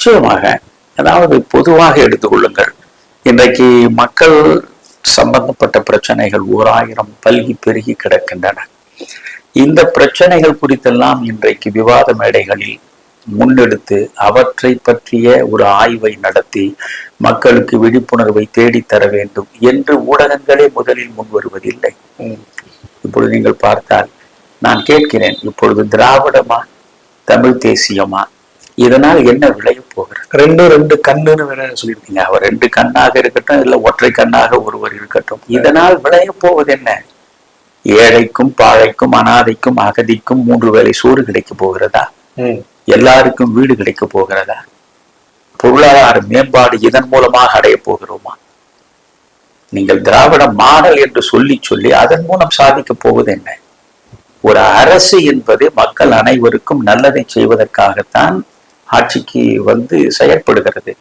நிச்சயமாக. அதாவது பொதுவாக எடுத்துக்கொள்ளுங்கள், இன்றைக்கு மக்கள் சம்பந்தப்பட்ட பிரச்சனைகள் 1000 பல்கி பெருகி கிடக்கின்றன. இந்த பிரச்சனைகள் குறித்தெல்லாம் இன்றைக்கு விவாத மேடைகளில் முன்னெடுத்து அவற்றை பற்றிய ஒரு ஆய்வை நடத்தி மக்களுக்கு விழிப்புணர்வை தேடித்தர வேண்டும் என்று ஊடகங்களே முதலில் முன்வருவதில்லை. இப்பொழுது நீங்கள் பார்த்தால் நான் கேட்கிறேன், இப்பொழுது திராவிடமா தமிழ் தேசியமா, இதனால் என்ன விளைய போகிறது? ரெண்டு கண்ணுன்னு வேற சொல்லியிருக்கீங்க. அவர் 2 கண்ணாக இருக்கட்டும், இல்ல ஒற்றை கண்ணாக ஒருவர் இருக்கட்டும், இதனால் விளைய போவது என்ன? ஏழைக்கும் பாழைக்கும் அனாதைக்கும் அகதிக்கும் 3 வேளை சோறு கிடைக்க போகிறதா? எல்லாருக்கும் வீடு கிடைக்க போகிறதா? பொருளாதார மேம்பாடு இதன் மூலமாக அடைய போகிறோமா? நீங்கள் திராவிட மாடல் என்று சொல்லி அதன் மூலம் சாதிக்க போவது என்ன? ஒரு அரசு என்பது மக்கள் அனைவருக்கும் நல்லதை செய்வதற்காகத்தான் ஆட்சிக்கு வந்து செயற்படுகிறது.